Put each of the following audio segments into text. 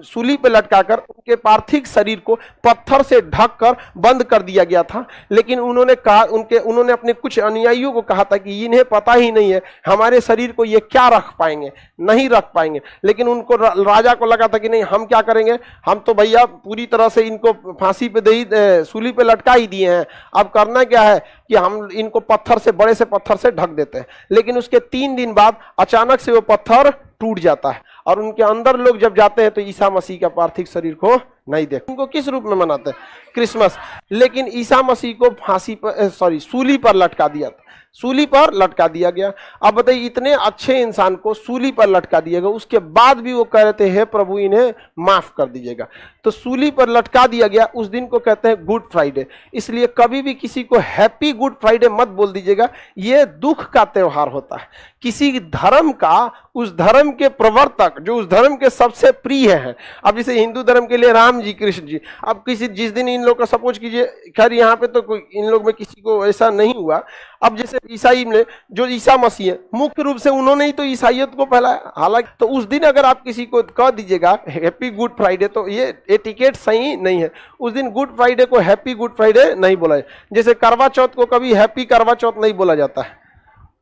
सूली पे लटकाकर उनके पार्थिव शरीर को पत्थर से ढककर बंद कर दिया गया था। लेकिन उन्होंने अपने कुछ अनुयायियों को कहा था कि इन्हें पता ही नहीं है हमारे शरीर को ये क्या रख पाएंगे, नहीं रख पाएंगे। लेकिन उनको राजा को लगा था कि नहीं, हम क्या करेंगे, हम तो भैया पूरी तरह से इनको फांसी पे सूली पे लटका ही दिए हैं, अब करना क्या है कि हम इनको पत्थर से, बड़े से पत्थर से ढक देते हैं। लेकिन उसके 3 दिन बाद अचानक से वो पत्थर टूट जाता है और उनके अंदर लोग जब जाते हैं तो ईसा मसीह का पार्थिव शरीर को नहीं देखते। उनको किस रूप में मनाते हैं? क्रिसमस। लेकिन ईसा मसीह को सूली पर लटका दिया था, सूली पर लटका दिया गया। अब बताइए, इतने अच्छे इंसान को सूली पर लटका दिया गया, उसके बाद भी वो कह रहे थे हे प्रभु इन्हें माफ कर दीजिएगा। तो सूली पर लटका दिया गया, उस दिन को कहते हैं गुड फ्राइडे। इसलिए कभी भी किसी को हैप्पी गुड फ्राइडे मत बोल दीजिएगा, ये दुख का त्योहार होता है। किसी धर्म का, उस धर्म के प्रवर्तक जो उस धर्म के सबसे प्रिय हैं, अब जैसे हिंदू धर्म के लिए राम जी, कृष्ण जी, अब जिस दिन इन लोग का सपोज कीजिए, खैर यहाँ पे तो कोई इन लोग में किसी को ऐसा नहीं हुआ। अब जैसे ईसाई में जो ईसा मसीह है, मुख्य रूप से उन्होंने ही तो ईसाइयत को फैलाया। हालांकि तो उस दिन अगर आप किसी को कह दीजिएगा हैप्पी गुड फ्राइडे, तो ये एटिकेट सही नहीं है। उस दिन गुड फ्राइडे को हैप्पी गुड फ्राइडे नहीं बोला है। जैसे करवा चौथ को कभी हैप्पी करवा चौथ नहीं बोला जाता है,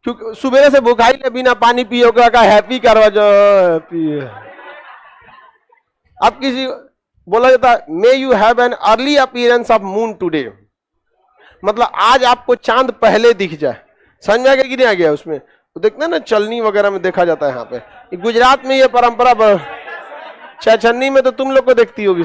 क्योंकि सुबह से भुखाई ले बिना पानी पिए का हैप्पी करवा चौथ। अब किसी बोला जाता है may you have an early appearance of moon today, मतलब आज आपको चांद पहले दिख जाए। समझ में आ गया कि नहीं आ गया? उसमें तो देखते हैं ना, चलनी वगैरह में देखा जाता है। यहाँ पे गुजरात में ये परंपरा, छछन्नी में तो तुम लोग को देखती होगी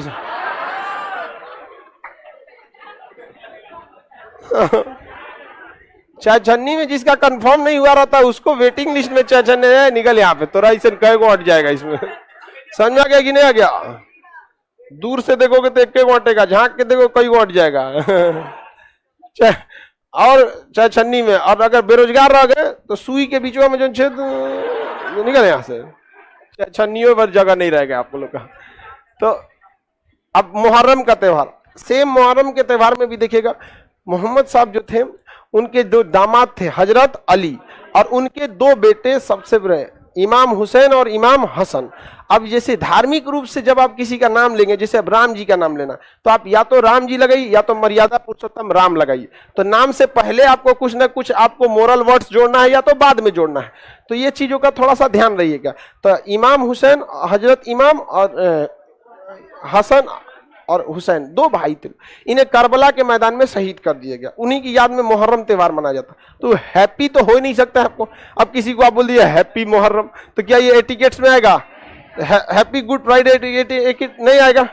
छछन्नी में जिसका कंफर्म नहीं हुआ रहता उसको वेटिंग लिस्ट में छछन्ने निकल, यहाँ पे तोरा इसे कई को हट जाएगा इसमें। समझ में आ गया कि नहीं आ गया? दूर से देखोगे तो एक अटेगा, झांक के देखो कई को हट जाएगा। और चाहे छन्नी में, और अगर बेरोजगार रह गए तो सुई के बीचों में जो छेद निकल यहाँ से, छन्नियों पर जगह नहीं रहेगा आप लोग का। तो अब मुहर्रम का त्योहार, सेम मुहर्रम के त्योहार में भी देखिएगा, मोहम्मद साहब जो थे उनके 2 दामाद थे, हजरत अली, और उनके 2 बेटे सबसे बड़े इमाम हुसैन और इमाम हसन। अब जैसे धार्मिक रूप से जब आप किसी का नाम लेंगे, जैसे अब राम जी का नाम लेना, तो आप या तो राम जी लगाइए या तो मर्यादा पुरुषोत्तम राम लगाइए। तो नाम से पहले आपको कुछ ना कुछ आपको मोरल वर्ड्स जोड़ना है या तो बाद में जोड़ना है। तो ये चीजों का थोड़ा सा ध्यान रहिएगा। तो इमाम हुसैन, हजरत इमाम और हसन और हुसैन 2 भाई थे, इन्हें करबला के मैदान में शहीद कर दिया गया। उन्हीं की याद में मुहर्रम त्योहार मनाया जाता। तो हैप्पी तो हो ही नहीं सकता आपको। अब किसी को आप बोल दिया हैप्पी मुहर्रम, तो क्या ये एटिकेट्स में आएगा? हैप्पी गुड फ्राइडे एटिकेट नहीं आएगा।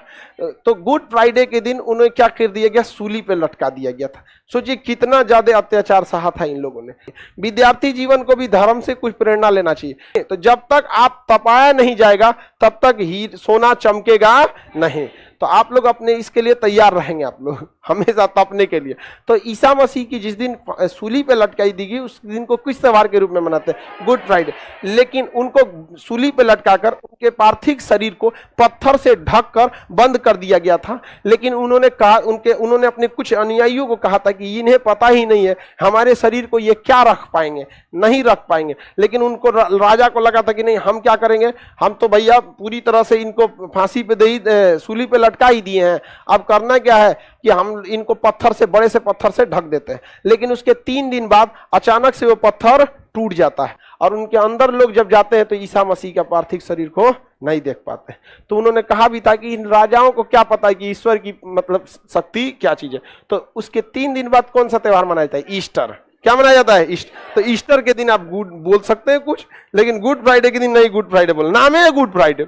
तो गुड फ्राइडे के दिन उन्हें क्या कर दिया गया? सूली पे लटका दिया गया था। सोचिए कितना ज्यादा अत्याचार सहा था इन लोगों ने। विद्यार्थी जीवन को भी धर्म से कुछ प्रेरणा लेना चाहिए। तो जब तक आप तपाया नहीं जाएगा तब तक ही सोना चमकेगा नहीं। तो आप लोग अपने इसके लिए तैयार रहेंगे, आप लोग हमेशा तपने के लिए। तो ईसा मसीह की जिस दिन सूली पे लटकाई दी गई उस दिन को किस त्योहार के रूप में मनाते हैं? Good Friday. लेकिन उनको सूली पे लटकाकर उनके पार्थिव शरीर को पत्थर से ढककर बंद कर दिया गया था। लेकिन उन्होंने अपने कुछ अनुयायियों को कहा था कि इन्हें पता ही नहीं है हमारे शरीर को ये क्या रख पाएंगे, नहीं रख पाएंगे। लेकिन उनको राजा को लगा था कि नहीं, हम क्या करेंगे, हम तो भैया पूरी तरह से इनको फांसी पे सूली पे लटका ही दिए हैं, अब करना क्या है कि हम इनको पत्थर से, बड़े से पत्थर से ढक देते हैं। लेकिन उसके 3 दिन बाद अचानक से वो पत्थर टूट जाता है और उनके अंदर लोग जब जाते हैं तो ईसा मसीह का पार्थिव शरीर को नहीं देख पाते। तो उन्होंने कहा भी था कि इन राजाओं को क्या पता है कि ईश्वर की मतलब शक्ति क्या चीज है। तो उसके 3 दिन बाद कौन सा त्योहार मनाया जाता है? ईस्टर। क्या मनाया जाता है? ईस्टर। तो ईस्टर के दिन आप गुड बोल सकते हैं कुछ, लेकिन गुड फ्राइडे के दिन नहीं गुड फ्राइडे बोल। नाम है गुड फ्राइडे,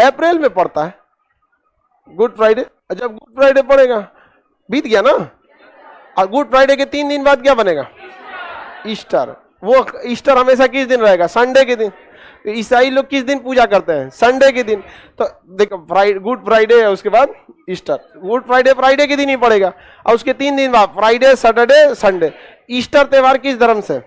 अप्रैल में पड़ता है गुड फ्राइडे। जब गुड फ्राइडे पड़ेगा बीत गया ना, और गुड फ्राइडे के 3 दिन बाद क्या बनेगा? ईस्टर। वो ईस्टर हमेशा किस दिन रहेगा? संडे के दिन। ईसाई लोग किस दिन पूजा करते हैं? संडे के दिन। तो देखो गुड फ्राइडे है, उसके बाद ईस्टर। गुड फ्राइडे फ्राइडे के दिन ही पड़ेगा और उसके 3 दिन बाद फ्राइडे, सैटरडे, संडे। ईस्टर त्योहार किस धर्म से?